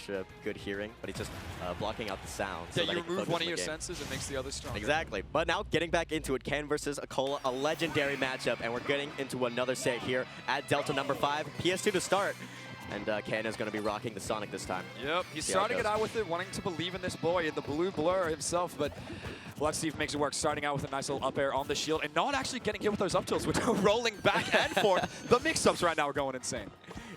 extra good hearing, but he's just blocking out the sound. Yeah, so you remove one of your senses, it makes the other stronger. Exactly. But now getting back into it, Ken versus Acola, a legendary matchup, and we're getting into another set here at Delta number 5. PS2 to start. And Ken is going to be rocking the Sonic this time. Yep, he's starting it out with it, wanting to believe in this boy, in the blue blur himself, but let's see if it makes it work. Starting out with a nice little up air on the shield and not actually getting hit with those up tilts, which are rolling back and forth. The mix-ups right now are going insane.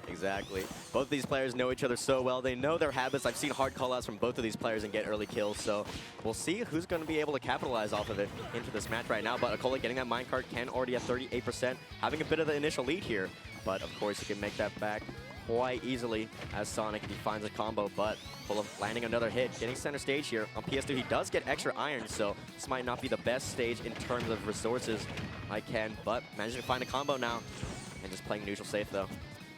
Exactly. Both of these players know each other so well. They know their habits. I've seen hard call-outs from both of these players and get early kills, so we'll see who's going to be able to capitalize off of it into this match right now. But Acola getting that minecart, Ken already at 38%, having a bit of the initial lead here. But of course, he can make that back quite easily as Sonic if he finds a combo, but Acola landing another hit, getting center stage here. On PS2, he does get extra iron, so this might not be the best stage in terms of resources like Ken, but managing to find a combo now and just playing neutral safe though.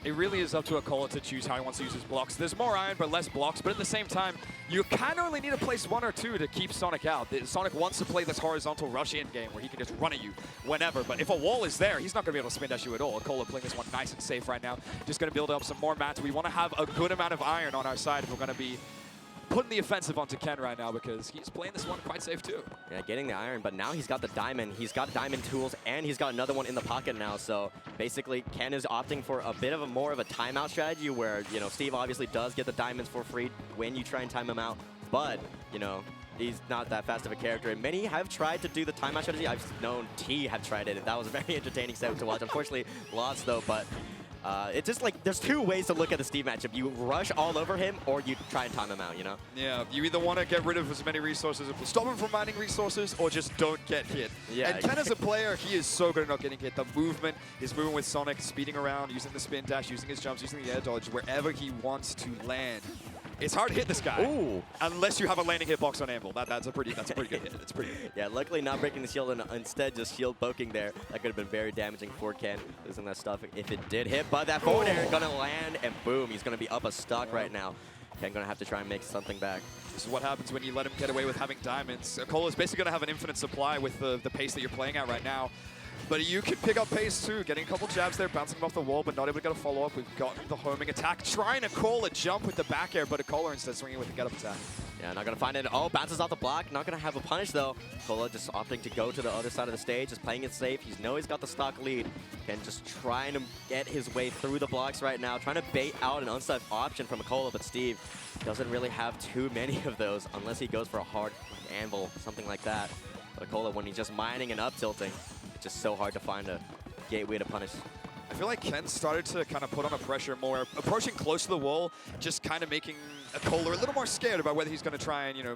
It really is up to Acola to choose how he wants to use his blocks. There's more iron, but less blocks. But at the same time, you kind of only need to place 1 or 2 to keep Sonic out. Sonic wants to play this horizontal rush-in game where he can just run at you whenever. But if a wall is there, he's not going to be able to spin dash you at all. Acola playing this one nice and safe right now. Just going to build up some more mats. We want to have a good amount of iron on our side if we're going to be putting the offensive onto Ken right now because he's playing this one quite safe too. Yeah, getting the iron, but now he's got the diamond. He's got diamond tools, and he's got another one in the pocket now. So basically, Ken is opting for a bit of a more of a timeout strategy where, you know, Steve obviously does get the diamonds for free when you try and time him out, but, you know, he's not that fast of a character. And many have tried to do the timeout strategy. I've known T have tried it, and that was a very entertaining set to watch. Unfortunately, lost though, but it's just like, there's 2 ways to look at the Steve matchup. You rush all over him, or you try and time him out, you know? Yeah, you either want to get rid of as many resources, stop him from mining resources, or just don't get hit. Yeah, and Ken as a player, he is so good at not getting hit. The movement, his movement with Sonic, speeding around, using the spin dash, using his jumps, using the air dodge, wherever he wants to land. It's hard to hit this guy. Ooh. Unless you have a landing hitbox on Anvil. That's a pretty good hit. It's pretty good. Yeah, luckily not breaking the shield and instead just shield poking there. That could have been very damaging for Ken, losing that stuff if it did hit. But that forward air gonna land, and boom, he's gonna be up a stock right now. Ken gonna have to try and make something back. This is what happens when you let him get away with having diamonds. Acola is basically gonna have an infinite supply with the pace that you're playing at right now. But you can pick up pace too, getting a couple jabs there, bouncing him off the wall, but not able to get a follow-up. We've got the homing attack, trying to call a jump with the back air, but Acola instead swinging with the get-up attack. Yeah, not going to find it. Oh, bounces off the block. Not going to have a punish, though. Acola just opting to go to the other side of the stage, just playing it safe. He knows he's got the stock lead. And just trying to get his way through the blocks right now, trying to bait out an unstuck option from Acola, but Steve doesn't really have too many of those unless he goes for a hard anvil, something like that. But Acola, when he's just mining and up-tilting, it's just so hard to find a gateway to punish. I feel like Ken started to kind of put on a pressure more, approaching close to the wall, just kind of making Acola a little more scared about whether he's going to try and, you know,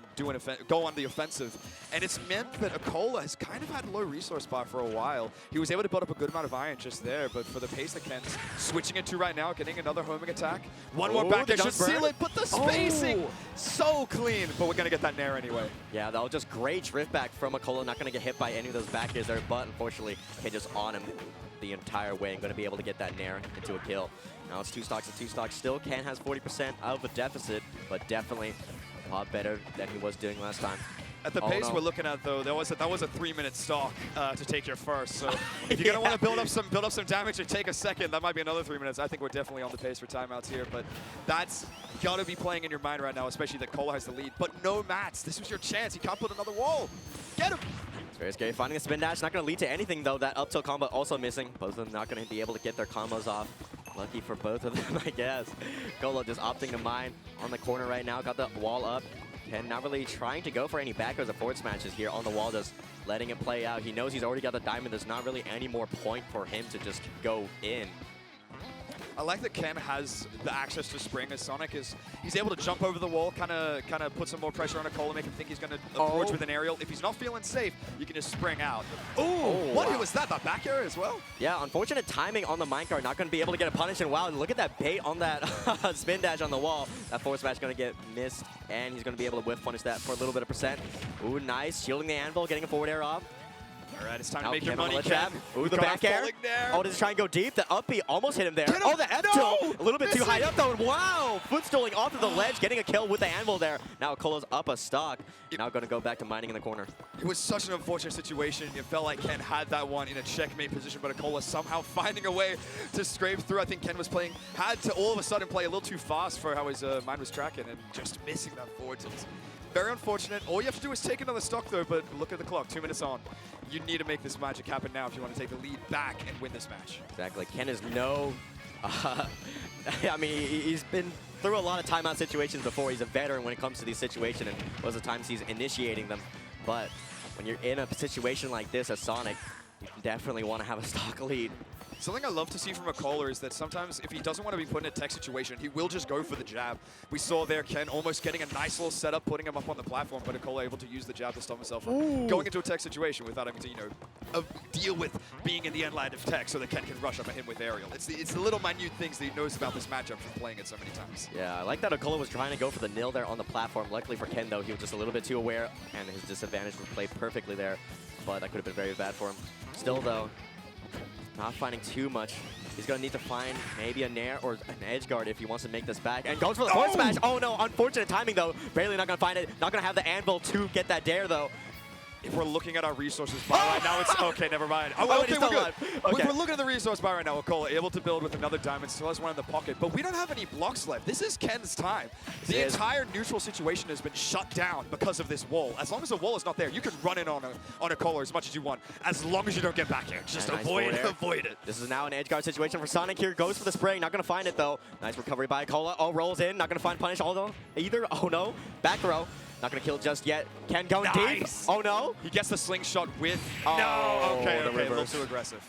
go on the offensive. And it's meant that Acola has kind of had low resource bar for a while. He was able to build up a good amount of iron just there, but for the pace that Ken's switching it to right now, getting another homing attack. One more back there should seal it, but the spacing so clean. But we're going to get that nair anyway. Yeah, that was just great drift back from Acola. Not going to get hit by any of those back airs there, but unfortunately, Ken just on him the entire way and going to be able to get that nair into a kill. Now it's 2 stocks and 2 stocks. Still, Ken has 40% of a deficit, but definitely a lot better than he was doing last time. At the pace we're looking at, though, that was a 3-minute stock to take your first. So if you're gonna want to build up some damage or take a second, that might be another 3 minutes. I think we're definitely on the pace for timeouts here, but that's gotta be playing in your mind right now, especially that Acola has the lead. But no mats. This was your chance. He can't put another wall. Get him. It's very scary. Finding a spin dash, not going to lead to anything though. That up tilt combo also missing. Both of them not going to be able to get their combos off. Lucky for both of them, I guess. Acola just opting to mine on the corner right now. Got the wall up. Ken not really trying to go for any back airs or forward smashes here on the wall, just letting it play out. He knows he's already got the diamond. There's not really any more point for him to just go in. I like that Ken has the access to spring as Sonic is. He's able to jump over the wall, kind of put some more pressure on Acola, make him think he's going to approach with an aerial. If he's not feeling safe, you can just spring out. Ooh, what was that? That back air as well? Yeah, unfortunate timing on the minecart. Not going to be able to get a punish. And wow, look at that bait on that spin dash on the wall. That forward smash going to get missed, and he's going to be able to whiff punish that for a little bit of percent. Ooh, nice. Shielding the anvil, getting a forward air off. All right, it's time Now to make your Ken on money, the trap. Ken. Ooh, the Got back air. falling there. Oh, does he try and go deep? The up B almost hit him there. Get him. Oh, the F No! tilt. A little bit too Missing. high up, though. Wow! Footstooling off of the ledge, getting a kill with the anvil there. Now Acola's up a stock. Now going to go back to mining in the corner. It was such an unfortunate situation. It felt like Ken had that one in a checkmate position, but Acola somehow finding a way to scrape through. I think Ken was had to all of a sudden play a little too fast for how his mind was tracking and just missing that forward tilt. Very unfortunate. All you have to do is take another stock though, but look at the clock, 2 minutes on. You need to make this magic happen now if you want to take the lead back and win this match. Exactly. Ken is I mean, he's been through a lot of timeout situations before. He's a veteran when it comes to these situations, and most of the times he's initiating them. But when you're in a situation like this as Sonic, you definitely want to have a stock lead. Something I love to see from Acola is that sometimes if he doesn't want to be put in a tech situation, he will just go for the jab. We saw there Ken almost getting a nice little setup, putting him up on the platform, but Acola able to use the jab to stop himself from going into a tech situation without having to, you know, deal with being in the end line of tech so that Ken can rush up at him with aerial. It's the little minute things that you notice about this matchup from playing it so many times. Yeah, I like that Acola was trying to go for the nil there on the platform. Luckily for Ken, though, he was just a little bit too aware, and his disadvantage was played perfectly there, but that could have been very bad for him. Still, though, not finding too much. He's going to need to find maybe a nair or an edge guard if he wants to make this back. And goes for the forward smash. Oh, no. Unfortunate timing, though. Barely not going to find it. Not going to have the anvil to get that dare, though. If we're looking at our resources bar right now, it's okay, never mind. Oh, okay, we're good. Okay. If we're looking at the resource bar right now, Acola able to build with another diamond, still has one in the pocket, but we don't have any blocks left. This is Ken's time. The entire neutral situation has been shut down because of this wall. As long as the wall is not there, you can run in on Acola as much as you want, as long as you don't get back here. Just avoid it. This is now an edge guard situation for Sonic here. Goes for the spray, not going to find it, though. Nice recovery by Acola. Oh, rolls in, not going to find punish either. Oh, no. Back throw. Not going to kill just yet. Ken going deep. Oh, no. He gets the slingshot with... Oh, no. Okay, the a little too aggressive.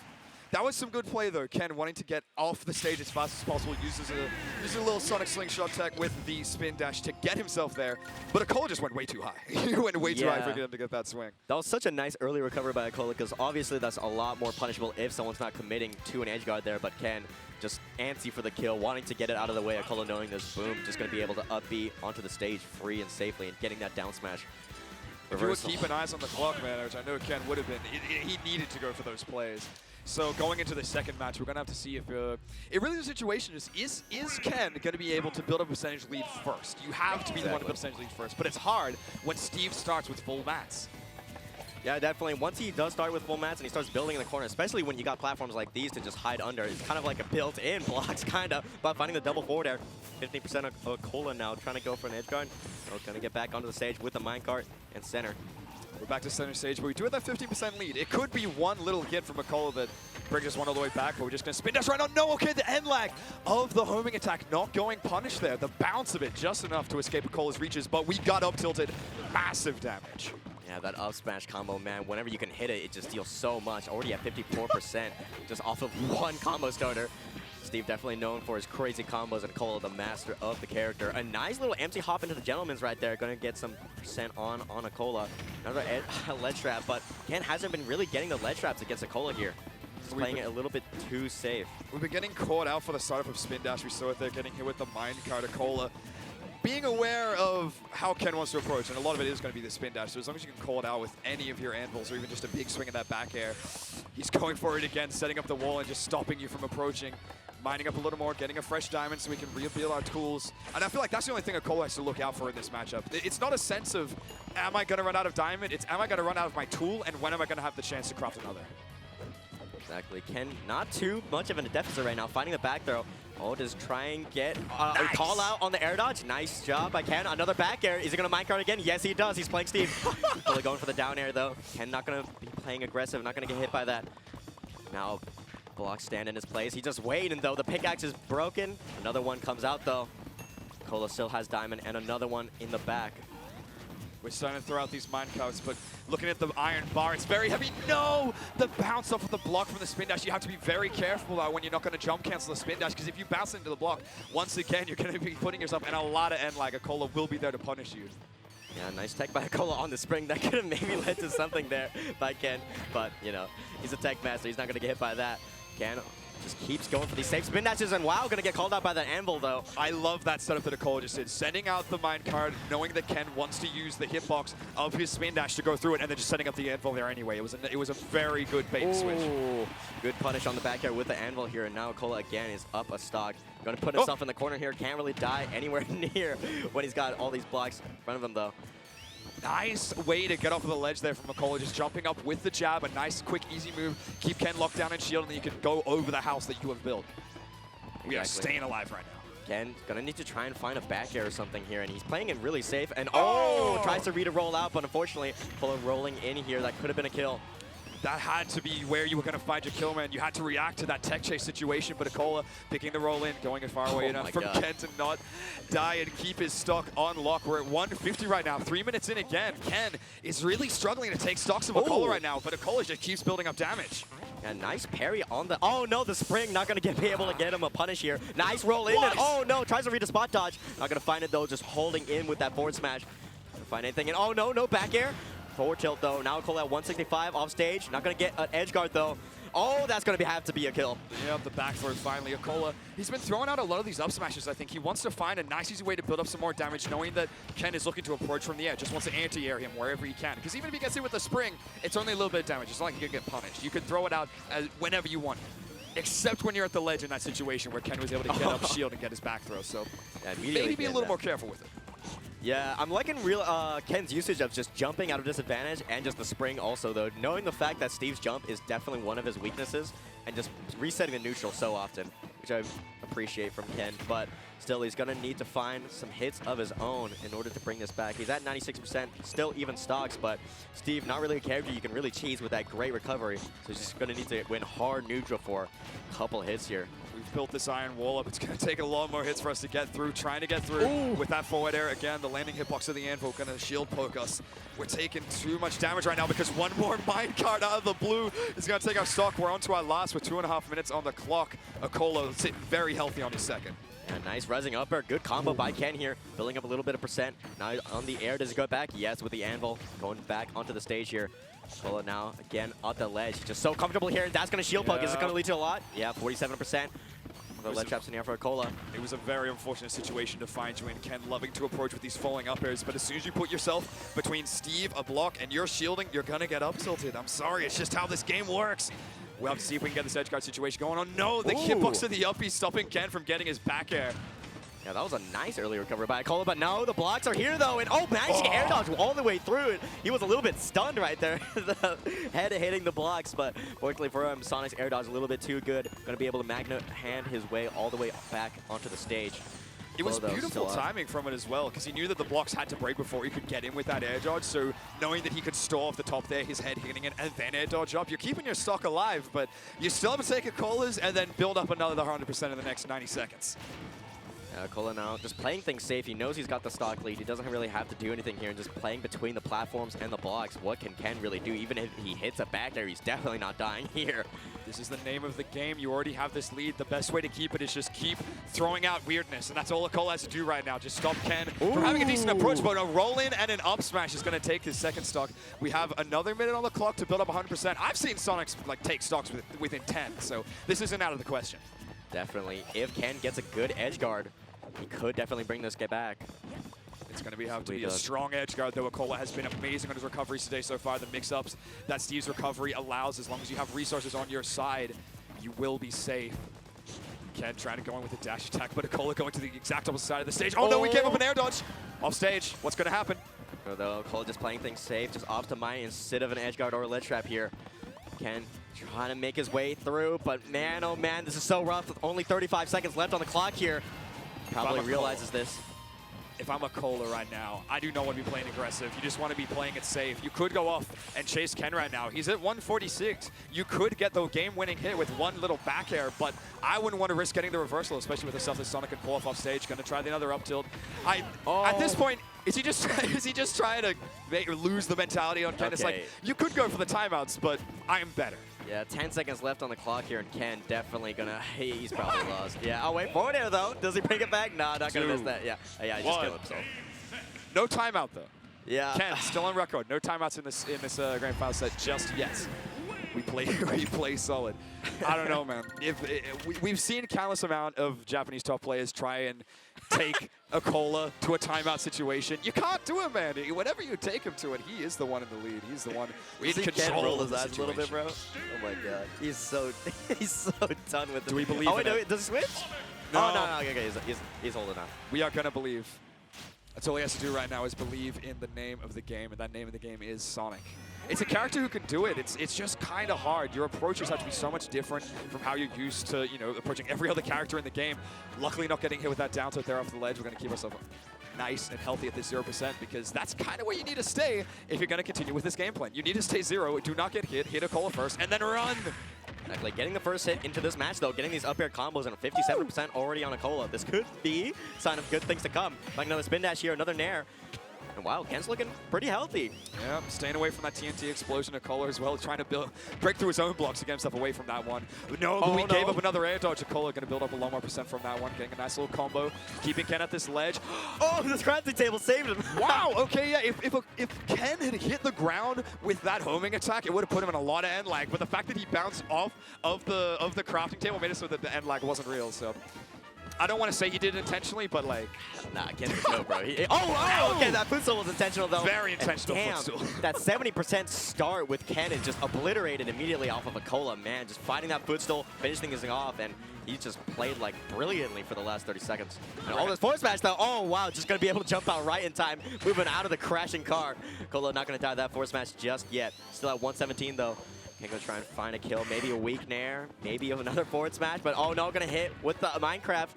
That was some good play, though. Ken wanting to get off the stage as fast as possible, uses a little Sonic slingshot tech with the spin dash to get himself there. But Acola just went way too high. He went way too high for him to get that swing. That was such a nice early recovery by Acola, because obviously that's a lot more punishable if someone's not committing to an edge guard there, but Ken just antsy for the kill, wanting to get it out of the way. Acola knowing this, boom, just going to be able to up B onto the stage free and safely and getting that down smash. If you would keep an eye on the clock, man, which I know Ken would have been, he needed to go for those plays. So going into the second match, we're going to have to see if... it really the situation is Ken going to be able to build a percentage lead first? You have to be the one to build a percentage lead first, but it's hard when Steve starts with full mats. Yeah, definitely. Once he does start with full mats and he starts building in the corner, especially when you got platforms like these to just hide under, it's kind of like a built-in blocks, kind of. But finding the double forward air, 15% of Acola now trying to go for an edge guard. So going to get back onto the stage with the minecart and center. We're back to center stage, but we do have that 15% lead. It could be one little hit from Acola that brings us one all the way back, but we're just going to spin dash right now. No, okay, the end lag of the homing attack not going punished there. The bounce of it just enough to escape Acola's reaches, but we got up tilted. Massive damage. Yeah, that up smash combo, man, whenever you can hit it, it just deals so much. Already at 54% just off of one combo starter. Steve definitely known for his crazy combos, and Acola the master of the character. A nice little empty hop into the gentleman's right there. Going to get some percent on Acola. Another ledge trap, but Ken hasn't been really getting the ledge traps against Acola here. He's playing it a little bit too safe. We've been getting caught out for the startup of spin dash. We saw it there, getting hit with the minecart. Acola being aware of how Ken wants to approach, and a lot of it is going to be the spin dash, so as long as you can call it out with any of your anvils or even just a big swing in that back air, he's going for it again, setting up the wall and just stopping you from approaching, mining up a little more, getting a fresh diamond so we can rebuild our tools. And I feel like that's the only thing Acola has to look out for in this matchup. It's not a sense of, am I going to run out of diamond? It's, am I going to run out of my tool, and when am I going to have the chance to craft another? Exactly. Ken not too much of a deficit right now, finding the back throw. Oh, just try and get a call out on the air dodge. Nice job by Ken. Another back air. Is he going to minecart again? Yes, he does. He's playing Steve. Really going for the down air, though. Ken not going to be playing aggressive, not going to get hit by that. Now, block stand in his place. He's just waiting, though. The pickaxe is broken. Another one comes out, though. Acola still has diamond, and another one in the back. We're starting to throw out these minecarts, but looking at the iron bar, it's very heavy. No! The bounce off of the block from the spin dash. You have to be very careful about when you're not going to jump cancel the spin dash, because if you bounce into the block, once again, you're going to be putting yourself in a lot of end lag. Acola will be there to punish you. Yeah, nice tech by Acola on the spring. That could have maybe led to something there by Ken, but, you know, he's a tech master. He's not going to get hit by that. Ken Just keeps going for these safe spin dashes, and wow, gonna get called out by that anvil though. I love that setup that Acola just did. Sending out the minecart, knowing that Ken wants to use the hitbox of his spin dash to go through it, and then just setting up the anvil there anyway. It was a very good bait and switch. Good punish on the back air with the anvil here, and now Acola again is up a stock. Gonna put himself in the corner here. Can't really die anywhere near when he's got all these blocks in front of him though. Nice way to get off of the ledge there from Acola, just jumping up with the jab. A nice, quick, easy move. Keep Ken locked down and shield, and then you can go over the house that you have built. We are staying alive right now. Ken gonna need to try and find a back air or something here, and he's playing it really safe. And tries to read a roll out, but unfortunately, Acola rolling in here. That could have been a kill. That had to be where you were going to find your kill, man. You had to react to that tech chase situation, but Acola picking the roll in, going as far away enough from Ken to not die and keep his stock on lock. We're at 150 right now, 3 minutes in again. Ken is really struggling to take stocks of Acola right now, but Acola just keeps building up damage. And nice parry on the, oh no, the spring, not gonna be able to get him a punish here. Nice roll in, and oh no, tries to read a spot dodge. Not gonna find it though, just holding in with that forward smash. Don't find anything, and oh no, no back air. Forward tilt though, now Acola at 165 off stage. Not gonna get an edge guard though. Oh, that's gonna have to be a kill. Yeah, the back throw finally. Acola, he's been throwing out a lot of these up smashes, I think. He wants to find a nice, easy way to build up some more damage, knowing that Ken is looking to approach from the edge. Just wants to anti-air him wherever he can. Because even if he gets hit with a spring, it's only a little bit of damage. It's not like he can get punished. You can throw it out whenever you want. Except when you're at the ledge in that situation where Ken was able to get up shield and get his back throw. So maybe be a little more careful with it. Yeah, I'm liking Ken's usage of just jumping out of disadvantage and just the spring also, though. Knowing the fact that Steve's jump is definitely one of his weaknesses and just resetting the neutral so often, which I appreciate from Ken. But still, he's going to need to find some hits of his own in order to bring this back. He's at 96%, still even stocks, but Steve, not really a character you can really cheese with that great recovery. So he's just going to need to win hard neutral for a couple hits here. We've built this iron wall up. It's going to take a lot more hits for us to get through. Trying to get through with that forward air. Again, the landing hitbox of the anvil going to shield poke us. We're taking too much damage right now because one more minecart out of the blue is going to take our stock. We're on to our last with 2.5 minutes on the clock. Acola sitting very healthy on his second. Yeah, nice rising up air. Good combo by Ken here. Building up a little bit of percent. Now on the air, does he go back? Yes, with the anvil. Going back onto the stage here. Acola now, again, on the ledge. He's just so comfortable here. That's going to shield poke. Is it going to lead to a lot? Yeah, 47%. The ledge traps in the air for Acola. It was a very unfortunate situation to find you in, Ken, loving to approach with these falling up airs, but as soon as you put yourself between Steve, a block, and your shielding, you're going to get up tilted. I'm sorry, it's just how this game works. We'll have to see if we can get this edge guard situation going on. No, the hitbox of the uppie stopping Ken from getting his back air. Yeah, that was a nice early recovery by Acola, but no, the blocks are here though, and managed to air dodge all the way through it. He was a little bit stunned right there, the head hitting the blocks, but fortunately for him, Sonic's air dodge a little bit too good. Going to be able to magnet hand his way all the way back onto the stage. It was beautiful timing from it as well, because he knew that the blocks had to break before he could get in with that air dodge, so knowing that he could store off the top there, his head hitting it, and then air dodge up, you're keeping your stock alive, but you still have to take Acola's and then build up another 100% in the next 90 seconds. Acola now just playing things safe. He knows he's got the stock lead. He doesn't really have to do anything here, and just playing between the platforms and the blocks. What can Ken really do? Even if he hits a back there, he's definitely not dying here. This is the name of the game. You already have this lead. The best way to keep it is just keep throwing out weirdness, and that's all Acola has to do right now. Just stop Ken from having a decent approach, but a roll in and an up smash is going to take his second stock. We have another minute on the clock to build up 100%. I've seen Sonics take stocks within 10, so this isn't out of the question. Definitely. If Ken gets a good edge guard, he could definitely bring this guy back. It's going to have to be a strong edge guard, though. Acola has been amazing on his recoveries today so far. The mix-ups that Steve's recovery allows, as long as you have resources on your side, you will be safe. Ken trying to go in with a dash attack, but Acola going to the exact opposite side of the stage. Oh no, we gave up an air dodge. Off stage. What's going to happen? Though Acola just playing things safe, just off to mine instead of an edge guard or a ledge trap here. Ken trying to make his way through, but man, oh man, this is so rough. With only 35 seconds left on the clock here. Probably realizes this. If I'm Acola right now, I do not want to be playing aggressive. You just want to be playing it safe. You could go off and chase Ken right now. He's at 146. You could get the game-winning hit with one little back air, but I wouldn't want to risk getting the reversal, especially with the stuff that Sonic can pull off stage. Going to try the other up tilt. At this point, is he just trying to lose the mentality on Ken? Okay. It's like, you could go for the timeouts, but I'm better. Yeah, 10 seconds left on the clock here, and Ken definitely gonna, he's probably lost. Yeah, oh wait, forward air though. Does he bring it back? No, not gonna miss that. Yeah, yeah, he just killed himself. No timeout though. Yeah. Ken, still on record. No timeouts in this grand final set just yet. we play solid. I don't know, man. We've seen countless amount of Japanese top players try and take Acola to a timeout situation. You can't do it, man. Whenever you take him to it, he is the one in the lead. He's the one in control of the eyes a little bit, bro. Oh my god, he's so done with it. Do we believe? Oh wait, no, does he switch? No. Oh no, okay, he's holding on. We are gonna believe. That's all he has to do right now is believe in the name of the game, and that name of the game is Sonic. It's a character who can do it. It's just kind of hard. Your approaches have to be so much different from how you're used to, approaching every other character in the game. Luckily, not getting hit with that down tilt there off the ledge. We're going to keep ourselves nice and healthy at this 0% because that's kind of where you need to stay if you're going to continue with this game plan. You need to stay 0. Do not get hit. Hit Acola first, and then run. Exactly. Getting the first hit into this match, though, getting these up air combos and 57% already on Acola. This could be a sign of good things to come. Like another spin dash here, another nair. And wow, Ken's looking pretty healthy. Yeah, staying away from that TNT explosion of Acola as well, trying to break through his own blocks to get himself away from that one. No, we gave up another air dodge. Acola going to build up a lot more percent from that one, getting a nice little combo, keeping Ken at this ledge. Oh, this crafting table saved him. Wow, okay, yeah, if Ken had hit the ground with that homing attack, it would have put him in a lot of end lag, but the fact that he bounced off of the crafting table made it so that the end lag wasn't real, so. I don't want to say he did it intentionally, but like... Nah, Ken's a joke, bro. Oh, okay, that footstool was intentional, though. Very intentional footstool. That 70% start with Ken is just obliterated immediately off of Acola, man. Just finding that footstool, finishing this thing off, and he just played, like, brilliantly for the last 30 seconds. And all this forward smash, though, oh, wow, just going to be able to jump out right in time, moving out of the crashing car. Acola not going to die that forward smash just yet. Still at 117, though. Can go try and find a kill, maybe a weak nair, maybe another forward smash, but oh no, gonna hit with the Minecraft.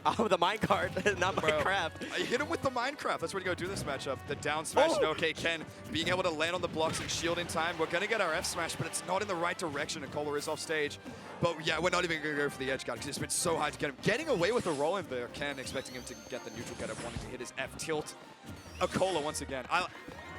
Oh, the minecart, not Minecraft. I hit him with the Minecraft. That's where you go do this matchup. The down smash, no, okay, Ken being able to land on the blocks and shield in time. We're gonna get our F smash, but it's not in the right direction, and Acola is off stage. But yeah, we're not even gonna go for the edge guard because it's been so hard to get him. Getting away with a roll in there, Ken expecting him to get the neutral get up, wanting to hit his F tilt. Acola once again.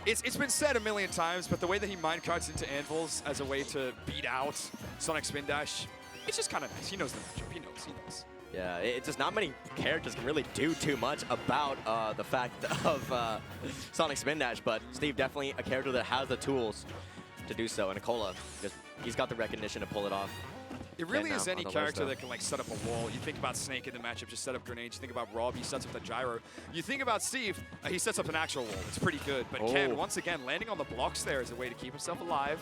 It's been said a million times, but the way that he minecarts into anvils as a way to beat out Sonic Spin Dash, it's just kind of nice. He knows the matchup. He knows. Yeah, it's just not many characters can really do too much about the fact of Sonic Spin Dash, but Steve definitely a character that has the tools to do so, and Acola, he's got the recognition to pull it off. It really is any character that can like set up a wall. You think about Snake in the matchup, just set up grenades. You think about Rob, he sets up the gyro. You think about Steve, he sets up an actual wall. It's pretty good. But Ken, once again, landing on the blocks there is a way to keep himself alive.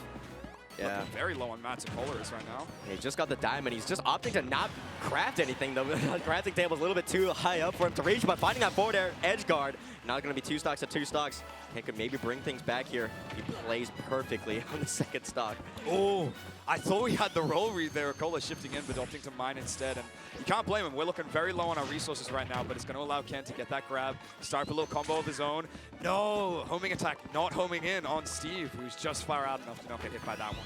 Yeah. Looking very low on Matt's Acola right now. He just got the diamond. He's just opting to not craft anything, though. The crafting table's a little bit too high up for him to reach, but finding that forward air edge guard. Not going to be 2 stocks at 2 stocks. Ken could maybe bring things back here. He plays perfectly on the second stock. Oh, I thought we had the roll read there. Acola shifting in, but opting to mine instead. And you can't blame him. We're looking very low on our resources right now, but it's going to allow Ken to get that grab, start up a little combo of his own. No, homing attack not homing in on Steve, who's just far out enough to not get hit by that one.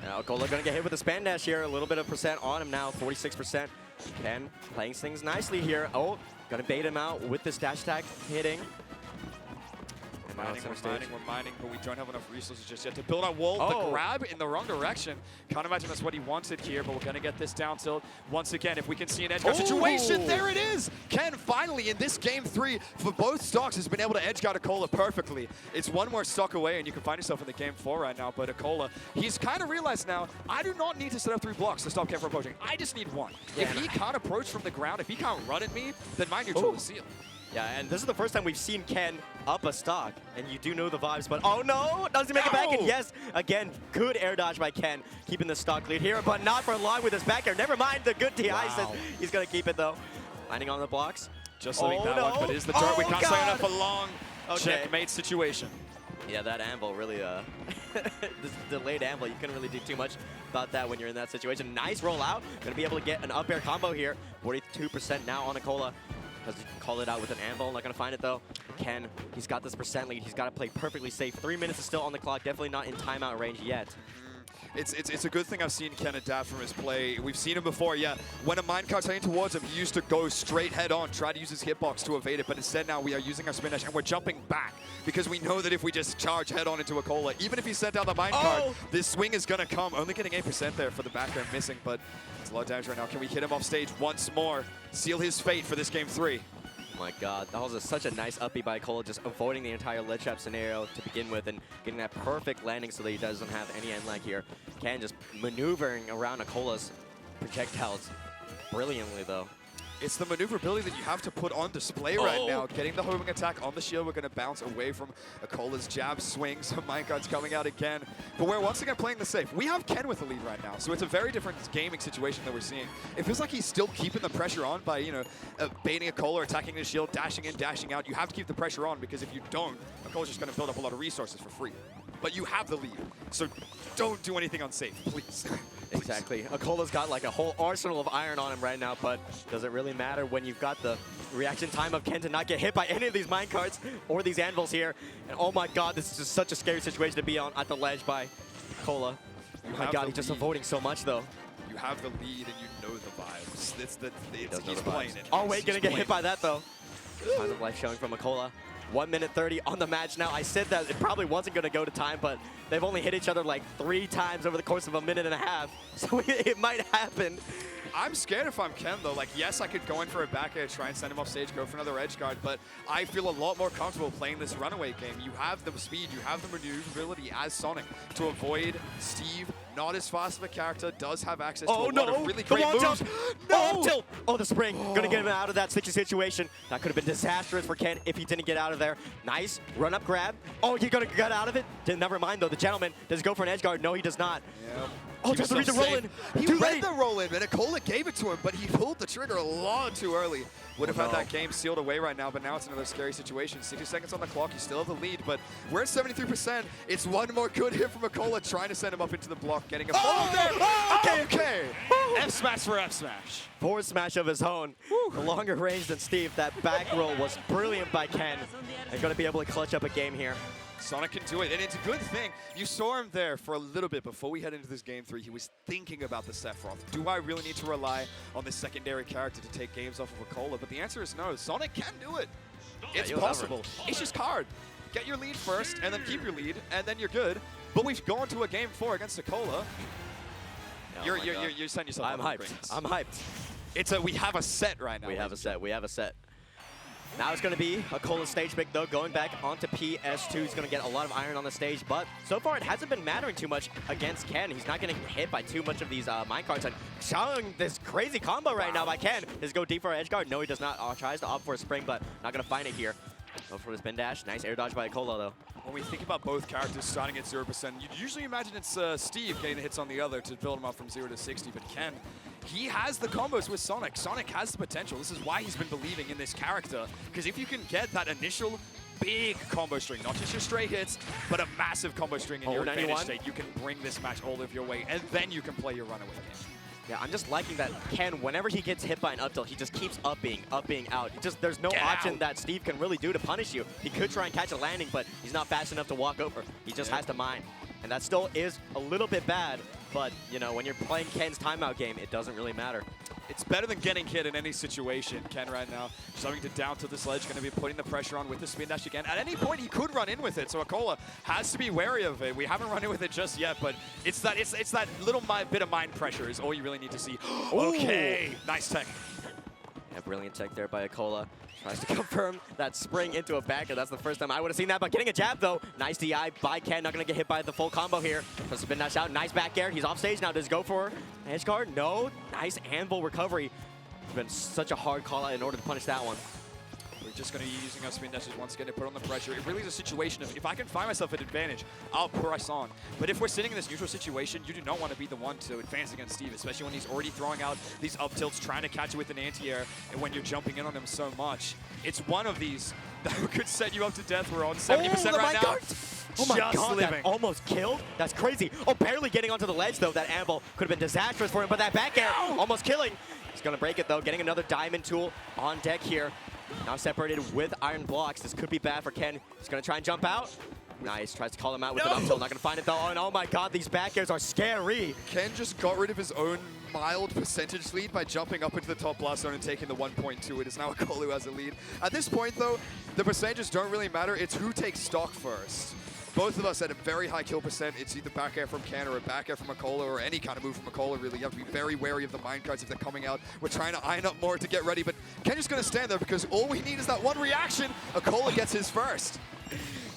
Now Acola going to get hit with the Span Dash here. A little bit of percent on him now, 46%. Ken playing things nicely here. Oh, going to bait him out with this dash attack hitting. We're mining, but we don't have enough resources just yet to build our wall. The grab in the wrong direction. Can't imagine that's what he wanted here, but we're going to get this down tilt. Once again, if we can see an edge guard situation, there it is! Ken finally in this game 3 for both stocks has been able to edge guard Acola perfectly. It's one more stock away, and you can find yourself in the game 4 right now, but Acola, he's kind of realized now, I do not need to set up 3 blocks to stop Ken from approaching. I just need 1. Yeah, if he can't approach from the ground, if he can't run at me, then my neutral is sealed. Yeah, and this is the first time we've seen Ken up a stock, and you do know the vibes, but oh no! Does he make it back? And yes, again, good air dodge by Ken, keeping the stock lead here, but not for long with his back air. Never mind, the good DI says he's going to keep it, though. Landing on the blocks. Just letting that one, but it is the dirt. We can't stay enough for long. Checkmate situation. Yeah, that anvil really, this delayed anvil, you couldn't really do too much about that when you're in that situation. Nice roll out. Going to be able to get an up air combo here. 42% now on Acola. Because he can call it out with an anvil. Not going to find it, though. Ken, he's got this percent lead. He's got to play perfectly safe. 3 minutes is still on the clock. Definitely not in timeout range yet. It's a good thing I've seen Ken adapt from his play. We've seen him before, yeah. When a minecart's heading towards him, he used to go straight head on, try to use his hitbox to evade it, but instead now we are using our spin dash and we're jumping back because we know that if we just charge head on into Acola, even if he sent down the minecart, this swing is gonna come. Only getting 8% there for the back air missing, but it's a lot of damage right now. Can we hit him off stage once more? Seal his fate for this game 3. my god, that was such a nice up B by Acola, just avoiding the entire ledge trap scenario to begin with and getting that perfect landing so that he doesn't have any end lag here. Ken just maneuvering around Acola's projectiles brilliantly though. It's the maneuverability that you have to put on display right now. Getting the homing attack on the shield, we're going to bounce away from Acola's jab swing. So minecart's coming out again. But we're once again playing the safe. We have Ken with the lead right now, so it's a very different gaming situation that we're seeing. It feels like he's still keeping the pressure on by, you know, baiting Acola, attacking his shield, dashing in, dashing out. You have to keep the pressure on because if you don't, Acola's just going to build up a lot of resources for free. But you have the lead, so don't do anything unsafe, please. Exactly. Acola's got like a whole arsenal of iron on him right now, but does it really matter when you've got the reaction time of Ken to not get hit by any of these minecarts or these anvils here? And oh my god, this is just such a scary situation to be on at the ledge by Acola. Oh my god, he's just avoiding so much though. You have the lead and you know the vibes. He's the playing vibes. it. Oh wait, gonna get hit by that though. Time of life showing from Acola. 1 minute 30 on the match now. I said that it probably wasn't going to go to time, but they've only hit each other like 3 times over the course of a minute and a half. So it might happen. I'm scared if I'm Ken, though. Like, yes, I could go in for a back air, try and send him off stage, go for another edge guard, but I feel a lot more comfortable playing this runaway game. You have the speed, you have the maneuverability as Sonic to avoid Steve. Not as fast of a character, does have access to a lot of really great moves. No! Tilt! Oh, the spring. Gonna get him out of that sticky situation. That could have been disastrous for Ken if he didn't get out of there. Nice run up grab. Oh, you're gonna get out of it? Never mind though, the gentleman. Does he go for an edge guard? No, he does not. Yep. Oh, just read the roll-in. He read the roll-in, and Acola gave it to him, but he pulled the trigger a lot too early. Would have had that game sealed away right now, but now it's another scary situation. 60 seconds on the clock, you still have the lead, but we're at 73%. It's one more good hit from Acola, trying to send him up into the block, getting a follow there. Okay. F smash for F smash. Forward smash of his own. The longer range than Steve. That back roll was brilliant by Ken. They're going to be able to clutch up a game here. Sonic can do it, and it's a good thing. You saw him there for a little bit before we head into this game 3. He was thinking about the Sephiroth. Do I really need to rely on this secondary character to take games off of Acola? But the answer is no. Sonic can do it. It's possible. It's just hard. Get your lead first, and then keep your lead, and then you're good. But we've gone to a game 4 against Acola. You're setting yourself up. I'm hyped. I'm hyped. We have a set right now. We have a set. We have a set. Now it's going to be Acola's stage pick, though, going back onto PS2. He's going to get a lot of iron on the stage, but so far it hasn't been mattering too much against Ken. He's not getting hit by too much of these minecarts, and showing this crazy combo right now by Ken. Does he go deep for an edge guard? No, he does not. Tries to opt for a spring, but not going to find it here. Go for the spin dash. Nice air dodge by Acola, though. When we think about both characters starting at 0%, you'd usually imagine it's Steve getting the hits on the other to build him up from 0 to 60, but Ken, he has the combos with Sonic. Sonic has the potential. This is why he's been believing in this character, because if you can get that initial big combo string, not just your straight hits, but a massive combo string in your advantage state, you can bring this match all of your way, and then you can play your runaway game. Yeah, I'm just liking that Ken, whenever he gets hit by an up tilt, he just keeps upping out. There's no option that Steve can really do to punish you. He could try and catch a landing, but he's not fast enough to walk over. He just has to mine. And that still is a little bit bad, but, you know, when you're playing Ken's timeout game, it doesn't really matter. It's better than getting hit in any situation, Ken, right now. Starting to down to this ledge, going to be putting the pressure on with the spin dash again. At any point, he could run in with it, so Acola has to be wary of it. We haven't run in with it just yet, but it's that little bit of mind pressure is all you really need to see. Okay, nice tech. Yeah, brilliant tech there by Acola. Tries to confirm that spring into a backer. That's the first time I would have seen that, but getting a jab, though. Nice DI by Ken. Not going to get hit by the full combo here. So spin dash out. Nice back air. He's off stage now. Does he go for an edge guard? No. Nice anvil recovery. It's been such a hard call out in order to punish that one. We're just going to be using our spin dashes once again to put on the pressure. It really is a situation of, if I can find myself at advantage, I'll press on. But if we're sitting in this neutral situation, you do not want to be the one to advance against Steve, especially when he's already throwing out these up tilts, trying to catch you with an anti-air, and when you're jumping in on him so much. It's one of these that could set you up to death. We're on 70% right now. Oh my god, that almost killed? That's crazy. Oh, barely getting onto the ledge, though. That anvil could have been disastrous for him, but that back air almost killing. He's going to break it, though, getting another diamond tool on deck here. Now separated with iron blocks. This could be bad for Ken. He's going to try and jump out. Nice. Tries to call him out with an up tilt. Not going to find it, though. Oh, and oh my god, these back airs are scary. Ken just got rid of his own mild percentage lead by jumping up into the top blast zone and taking the 1.2. It is now Acola who has a lead. At this point, though, the percentages don't really matter. It's who takes stock first. both of us at a very high kill percent. It's either back air from Ken or a back air from Acola or any kind of move from Acola, really. You have to be very wary of the minecarts if they're coming out. We're trying to iron up more to get ready, but Ken just going to stand there because all we need is that one reaction. Acola gets his first.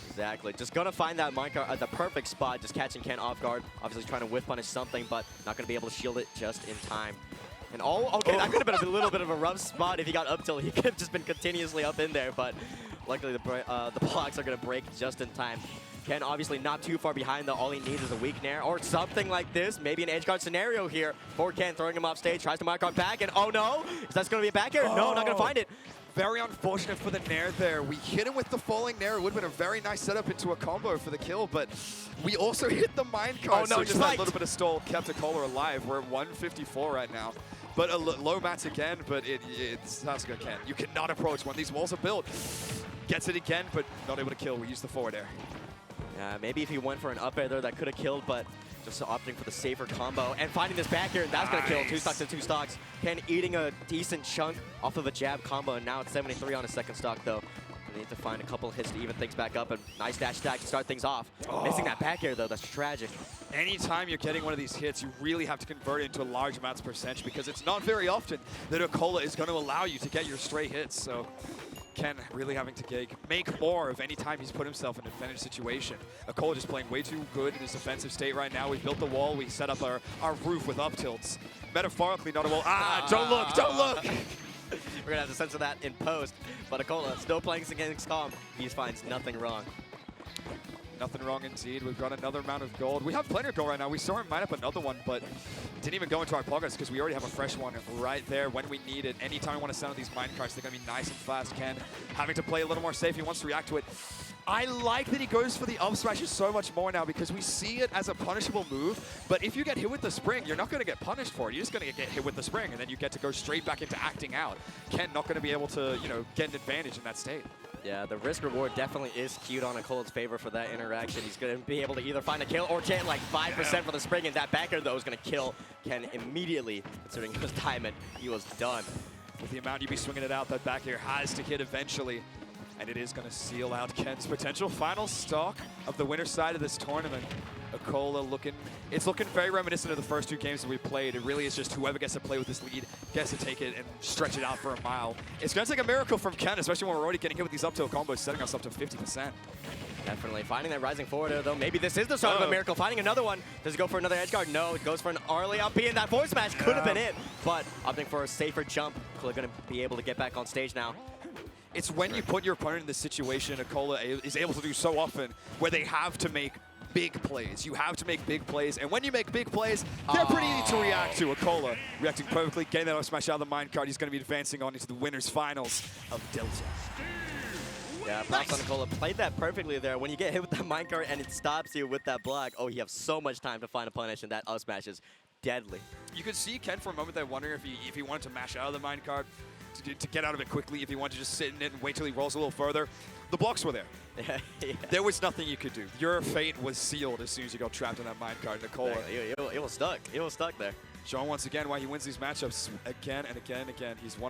Exactly. Just going to find that minecart at the perfect spot, just catching Ken off guard. Obviously trying to whiff punish something, but not going to be able to shield it just in time. And okay, that could have been a little bit of a rough spot if he got up till. He could have just been continuously up in there, but luckily the blocks are going to break just in time. Ken obviously not too far behind, though. All he needs is a weak nair or something like this. Maybe an edge guard scenario here for Ken, throwing him off stage, tries to minecart back, and oh no! Is that going to be a back air? No, not going to find it. Very unfortunate for the nair there. We hit him with the falling nair. It would have been a very nice setup into a combo for the kill, but we also hit the minecart. Oh no, so just that little bit of stall kept Acola alive. We're at 154 right now. But a low mats again, but it's Sasuke Ken. You cannot approach when these walls are built. Gets it again, but not able to kill. We use the forward air. Yeah, maybe if he went for an up air there, that could have killed, but just opting for the safer combo and finding this back air, that's going to kill. 2 stocks and 2 stocks. Ken eating a decent chunk off of a jab combo, and now it's 73 on his second stock, though. They need to find a couple of hits to even things back up, and nice dash attack to start things off. Missing that back air, though, that's tragic. Anytime you're getting one of these hits, you really have to convert it into a large amounts of percentage because it's not very often that Acola is going to allow you to get your stray hits. So Ken really having to make more of any time he's put himself in an advantage situation. Acola just playing way too good in his defensive state right now. We built the wall, we set up our roof with up tilts. Metaphorically, not a wall. Don't look, don't look! We're going to have to censor that in post, but Acola still playing against Calm. He finds nothing wrong. Nothing wrong indeed. We've got another amount of gold. We have plenty of gold right now. We saw him mine up another one, but didn't even go into our pockets because we already have a fresh one right there when we need it. Anytime we want to send out these mine carts, they're going to be nice and fast. Ken having to play a little more safe. He wants to react to it. I like that he goes for the up smashes so much more now because we see it as a punishable move. But if you get hit with the spring, you're not going to get punished for it. You're just going to get hit with the spring, and then you get to go straight back into acting out. Ken not going to be able to, get an advantage in that state. Yeah, the risk reward definitely is skewed on Acola's favor for that interaction. He's going to be able to either find a kill or get like 5% for the spring, and that backer, though, is going to kill Ken immediately. Considering his timing, he was done. With the amount you be swinging it out, that back air has to hit eventually. And it is going to seal out Ken's potential final stock of the winner's side of this tournament. Acola it's looking very reminiscent of the first 2 games that we played. It really is just whoever gets to play with this lead gets to take it and stretch it out for a mile. It's going to take a miracle from Ken, especially when we're already getting hit with these up tilt combos, setting us up to 50%. Definitely. Finding that rising forward, though. Maybe this is the start of a miracle. Finding another one. Does it go for another edge guard? No, it goes for an early up B, and that forward smash could have been it. But opting for a safer jump. Acola going to be able to get back on stage now. It's when you put your opponent in this situation, Acola is able to do so often, where they have to make big plays. You have to make big plays, and when you make big plays, they're pretty easy to react to. Acola reacting perfectly, getting that up smash out of the minecart. He's going to be advancing on into the winners finals of Delta. Yeah, props on Acola. Played that perfectly there. When you get hit with that minecart and it stops you with that block, oh, you have so much time to find a punish, and that up smash is deadly. You could see Ken for a moment there wondering if he wanted to mash out of the minecart, to get out of it quickly, if he wanted to just sit in it and wait till he rolls a little further. The blocks were there. Yeah. There was nothing you could do. Your fate was sealed as soon as you got trapped in that minecart. Acola. It was stuck. It was stuck there. Showing once again why he wins these matchups again and again and again. He's one